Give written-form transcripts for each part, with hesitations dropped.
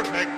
Perfect.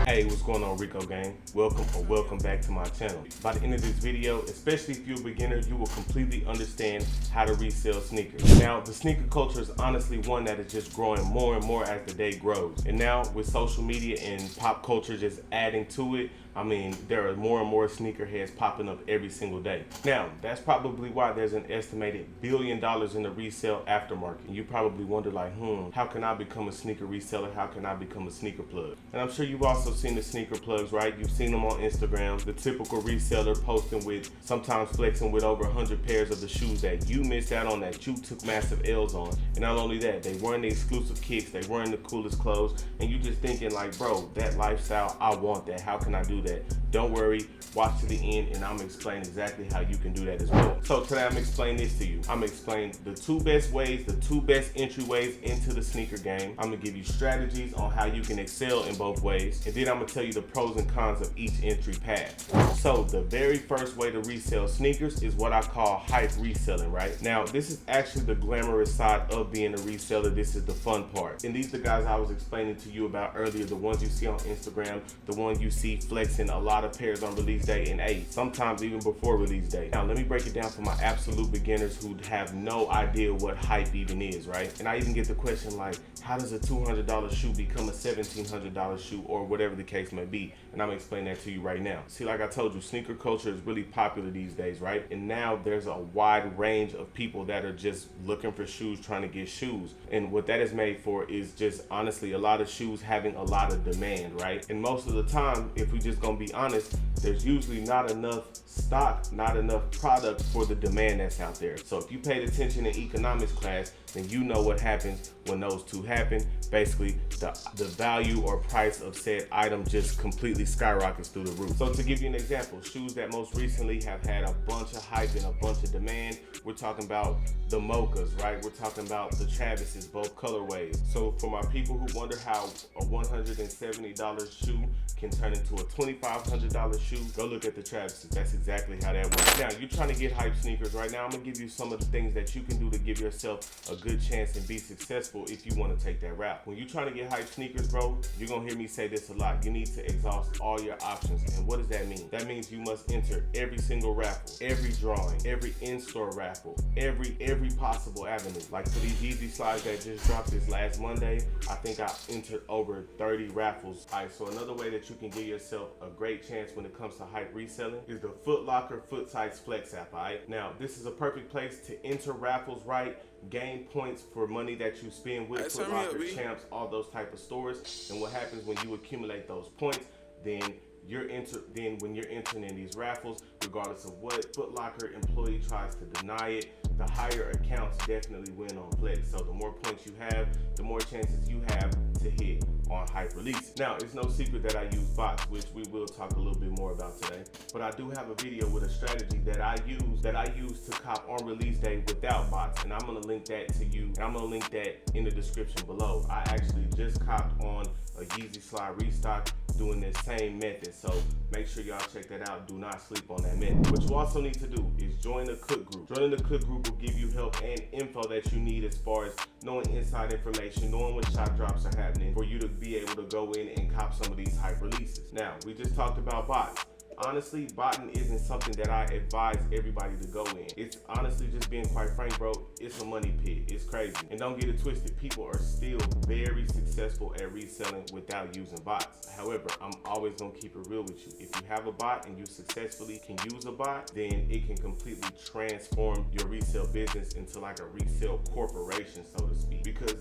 Hey, what's going on, Rico gang? Welcome back to my channel. By the end of this video, especially if you're a beginner, you will completely understand how to resell sneakers. Now, the sneaker culture is honestly one that is just growing more and more as the day grows. And now with social media and pop culture just adding to it, I mean, there are more and more sneakerheads popping up every single day. Now, that's probably why there's an estimated $1 billion in the resale aftermarket. And you probably wonder like, how can I become a sneaker reseller? How can I become a sneaker plug? And I'm sure you've also seen the sneaker plugs, right? You've seen them on Instagram. The typical reseller posting with, sometimes flexing with over 100 pairs of the shoes that you missed out on, that you took massive L's on. And not only that, they wearing the exclusive kicks, they wearing the coolest clothes, and you just thinking like, bro, that lifestyle, I want that. How can I do that? Don't worry, watch to the end and I'm gonna explain exactly how you can do that as well. So today I'm gonna explain this to you. I'm gonna explain the two best ways, the two best entryways into the sneaker game. I'm gonna give you strategies on how you can excel in both ways. And then I'm gonna tell you the pros and cons of each entry path. So the very first way to resell sneakers is what I call hype reselling, right? Now, this is actually the glamorous side of being a reseller. This is the fun part. And these are the guys I was explaining to you about earlier, the ones you see on Instagram, the ones you see flexing a lot of pairs on release day and sometimes even before release day. Now, let me break it down for my absolute beginners who have no idea what hype even is, right? And I even get the question like, how does a $200 shoe become a $1,700 shoe, or whatever the case may be? And I'm gonna explain that to you right now. See, like I told you, sneaker culture is really popular these days, right? And now there's a wide range of people that are just looking for shoes, trying to get shoes. And what that is made for is just honestly a lot of shoes having a lot of demand, right? And most of the time, if we just gonna be honest, there's usually not enough stock, not enough product for the demand that's out there. So if you paid attention in economics class, then you know what happens when those two happen. Basically, the value or price of said item just completely skyrockets through the roof. So to give you an example, shoes that most recently have had a bunch of hype and a bunch of demand, we're talking about the Mochas, right? We're talking about the Travises, both colorways. So for my people who wonder how a $170 shoe can turn into a $2,500 shoe, go look at the Travises. That's exactly how that works. Now, you're trying to get hype sneakers. Right now, I'm gonna give you some of the things that you can do to give yourself a good chance and be successful if you want to take that route. When you're trying to get hype sneakers, bro, you're gonna hear me say this a lot. You need to exhaust all your options. And what does that mean? That means you must enter every single raffle, every drawing, every in-store raffle, every possible avenue. Like for these Yeezy slides that just dropped this last Monday, I think I entered over 30 raffles. All right, so another way that you can give yourself a great chance when it comes to hype reselling is the Foot Locker Foot Sites Flex app, all right? Now, this is a perfect place to enter raffles, right? Gain points for money that you spend with Foot Locker, Champs, all those type of stores. And what happens when you accumulate those points, then when you're entering in these raffles, regardless of what Foot Locker employee tries to deny it, the higher accounts definitely win on Flex. So the more points you have, the more chances you have to hit on hype release. Now, it's no secret that I use bots, which we will talk a little bit more about today. But I do have a video with a strategy that I use to cop on release day without bots. And I'm gonna link that to you. And I'm gonna link that in the description below. I actually just copped on a Yeezy slide restock doing this same method. So make sure y'all check that out. Do not sleep on that method. What you also need to do is join the cook group. Joining the cook group will give you help and info that you need as far as knowing inside information, knowing when shop drops are happening for you to be able to go in and cop some of these hype releases. Now, we just talked about bots. Honestly, botting isn't something that I advise everybody to go in. It's honestly, just being quite frank, bro, it's a money pit. It's crazy. And don't get it twisted. People are still very successful at reselling without using bots. However, I'm always gonna keep it real with you. If you have a bot and you successfully can use a bot, then it can completely transform your resale business into like a resale corporation, so to speak. Because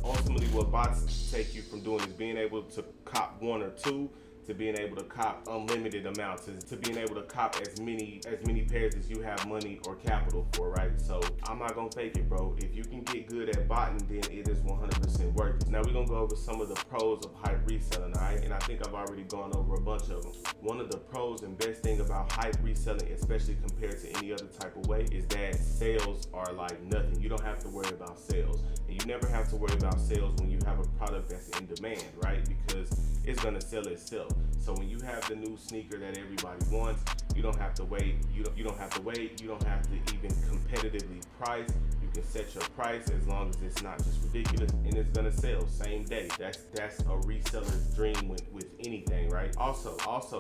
ultimately what bots take you from doing is being able to cop one or two, to being able to cop unlimited amounts, to being able to cop as many pairs as you have money or capital for, right? So I'm not gonna fake it, bro. If you can get good at botting, then it is 100% worth it. Now we're gonna go over some of the pros of hype reselling, all right? And I think I've already gone over a bunch of them. One of the pros and best thing about hype reselling, especially compared to any other type of way, is that sales are like nothing. You don't have to worry about sales. And you never have to worry about sales when you have a product that's in demand, right? Because it's gonna sell itself. So when you have the new sneaker that everybody wants, you don't have to wait. You don't have to wait. You don't have to even competitively price. You can set your price as long as it's not just ridiculous, and it's gonna sell same day. That's a reseller's dream with anything, right? Also,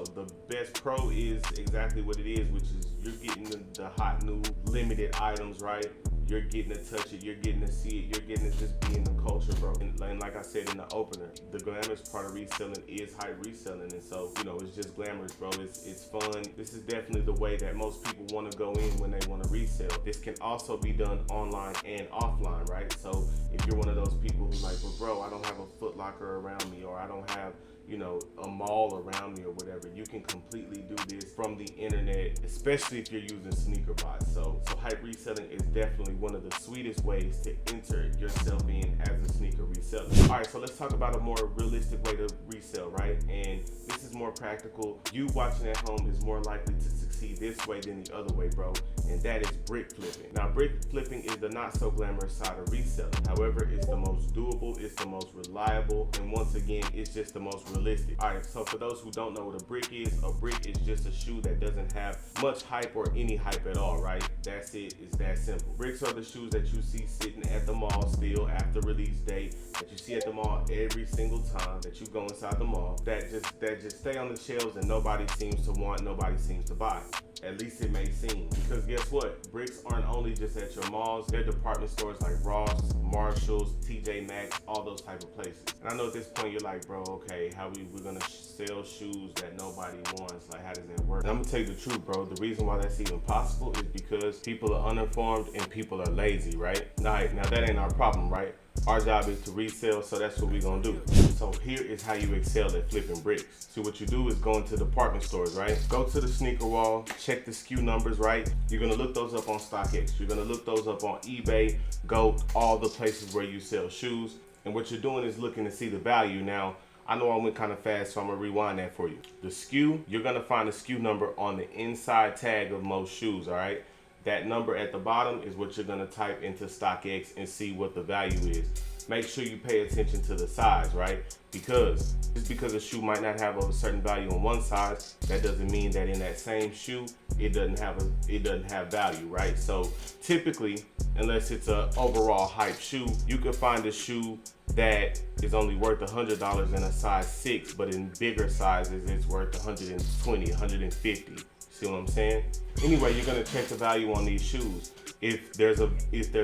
the best pro is exactly what it is, which is you're getting the hot new limited items, right? You're getting to touch it, you're getting to see it, you're getting to just be in the culture, bro. And like I said in the opener, the glamorous part of reselling is hype reselling, and so, you know, it's just glamorous, bro. It's fun. This is definitely the way that most people want to go in when they want to resell. This can also be done online and offline, right? So if you're one of those people who's like, well, bro, I don't have a Foot Locker around me, or I don't have, you know, a mall around me or whatever, you can completely do this from the internet, especially if you're using sneaker bots. So hype reselling is definitely one of the sweetest ways to enter yourself in as a sneaker reseller. All right, so let's talk about a more realistic way to resell, right? And this is more practical. You watching at home is more likely to succeed this way than the other way, bro, and that is brick flipping. Now, brick flipping is the not so glamorous side of reselling. However, it's the most doable, it's the most reliable, and once again, it's just the most realistic. All right, so for those who don't know what a brick is just a shoe that doesn't have much hype or any hype at all, right? That's it. It's that simple. Bricks are the shoes that you see sitting at the mall still after release date, that you see at the mall every single time that you go inside the mall, that just stay on the shelves and nobody seems to want, nobody seems to buy. At least it may seem. Because guess what? Bricks aren't only just at your malls. They're department stores like Ross, Marshalls, TJ Maxx, all those type of places. And I know at this point you're like, bro, okay, how we're gonna sell shoes that nobody wants? Like, how does that work? And I'm gonna tell you the truth, bro. The reason why that's even possible is because people are uninformed and people are lazy, right? Now that ain't our problem, right? Our job is to resell, so that's what we're gonna do. So here is how you excel at flipping bricks. So what you do is go into department stores, right? Go to the sneaker wall, check the SKU numbers, right? You're gonna look those up on StockX. You're gonna look those up on eBay, go all the places where you sell shoes. And what you're doing is looking to see the value. Now, I know I went kind of fast, so I'm gonna rewind that for you. The SKU, you're gonna find the SKU number on the inside tag of most shoes, all right? That number at the bottom is what you're gonna type into StockX and see what the value is. Make sure you pay attention to the size, right? Because just because a shoe might not have a certain value on one size, that doesn't mean that in that same shoe it doesn't have value, right? So typically, unless it's an overall hype shoe, you can find a shoe that is only worth $100 in a size 6, but in bigger sizes it's worth $120, $150. See what I'm saying? Anyway, you're gonna check the value on these shoes. If there's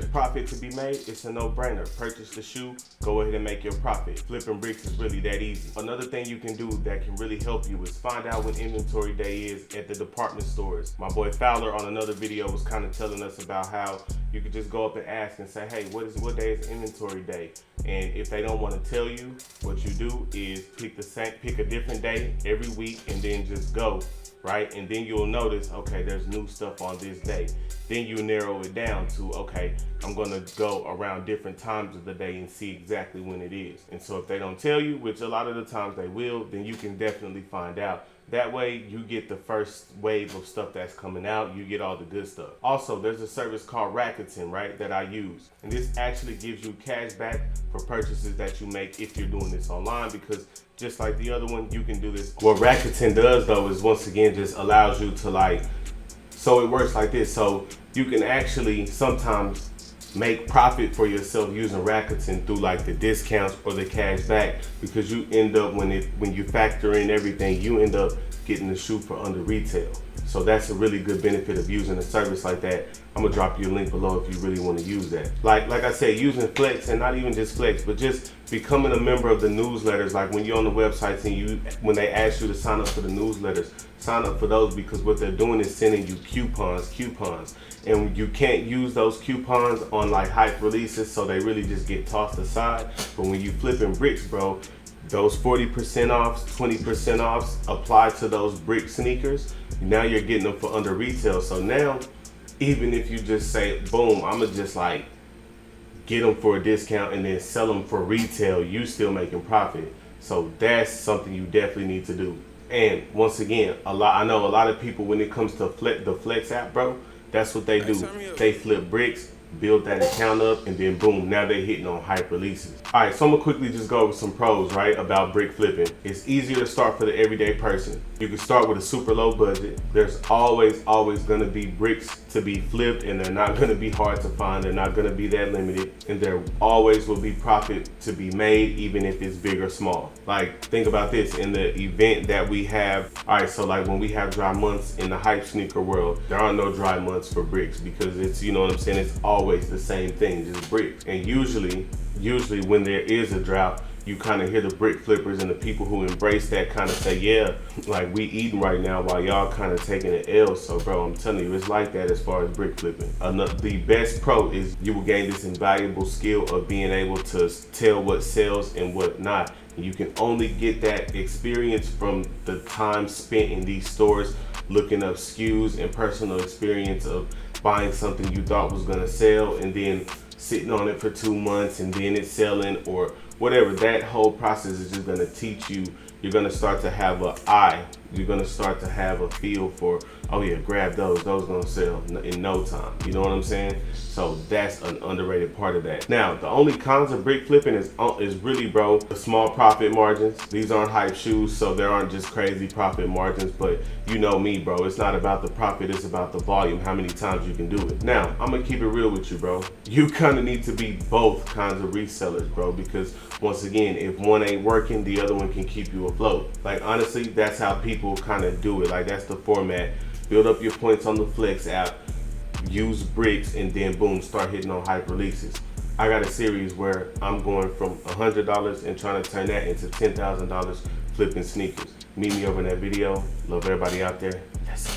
profit to be made, it's a no-brainer. Purchase the shoe, go ahead and make your profit. Flipping bricks is really that easy. Another thing you can do that can really help you is find out when inventory day is at the department stores. My boy Fowler on another video was kind of telling us about how you could just go up and ask and say, hey, what day is inventory day? And if they don't want to tell you, what you do is pick a different day every week and then just go, right? And then you'll notice, okay, there's new stuff on this day. Then you narrow it down to, okay, I'm gonna go around different times of the day and see exactly when it is. And so if they don't tell you, which a lot of the times they will, then you can definitely find out. That way you get the first wave of stuff that's coming out, you get all the good stuff. Also, there's a service called Racket, right, that I use. And this actually gives you cash back for purchases that you make if you're doing this online, because just like the other one, you can do this. What Racket does though is once again just allows you to so it works like this. So you can actually sometimes make profit for yourself using Racket through the discounts or the cash back, because you end up, when you factor in everything, you end up getting the shoe for under retail. So that's a really good benefit of using a service like that. I'm gonna drop you a link below if you really want to use that. Like I said, using Flex, and not even just Flex, but just becoming a member of the newsletters. Like when you're on the websites and when they ask you to sign up for the newsletters, sign up for those, because what they're doing is sending you coupons. And you can't use those coupons on hype releases, so they really just get tossed aside. But when you flipping bricks, bro, those 40% offs, 20% offs apply to those brick sneakers. Now you're getting them for under retail. So now, even if you just say, boom, I'm gonna just get them for a discount and then sell them for retail, you still making profit. So that's something you definitely need to do. And once again, I know a lot of people, when it comes to the Flex app, bro, that's what they do. They flip bricks build that account up, and then boom, now they're hitting on hype releases. All right, so I'm gonna quickly just go over some pros, right, about brick flipping. It's easier to start for the everyday person. You can start with a super low budget. There's always gonna be bricks to be flipped, and they're not gonna be hard to find. They're not gonna be that limited, and there always will be profit to be made, even if it's big or small. Like, think about this, in the event that we have, all right, so like when we have dry months in the hype sneaker world, there are no dry months for bricks, because it's, you know what I'm saying, it's always the same thing, just bricks. And usually when there is a drought, you kind of hear the brick flippers and the people who embrace that kind of say, yeah, like we eating right now while y'all kind of taking an L. So bro, I'm telling you, it's like that as far as brick flipping. The best pro is you will gain this invaluable skill of being able to tell what sells and what not. You can only get that experience from the time spent in these stores, looking up SKUs and personal experience of buying something you thought was gonna sell and then sitting on it for 2 months and then it's selling or whatever. That whole process is just gonna teach you. You're gonna start to have an eye. You're gonna start to have a feel for, oh yeah, grab those gonna sell in no time. You know what I'm saying? So that's an underrated part of that. Now, the only cons of brick flipping is really, bro, the small profit margins. These aren't hype shoes, so there aren't just crazy profit margins, but you know me, bro. It's not about the profit, it's about the volume, how many times you can do it. Now, I'm gonna keep it real with you, bro. You kind of need to be both kinds of resellers, bro, because once again, if one ain't working, the other one can keep you afloat. Like, honestly, that's how people kind of do it. Like, that's the format. Build up your points on the Flex app, use bricks, and then boom, start hitting on hype releases. I got a series where I'm going from $100 and trying to turn that into $10,000 flipping sneakers. Meet me over in that video. Love everybody out there. Let's go.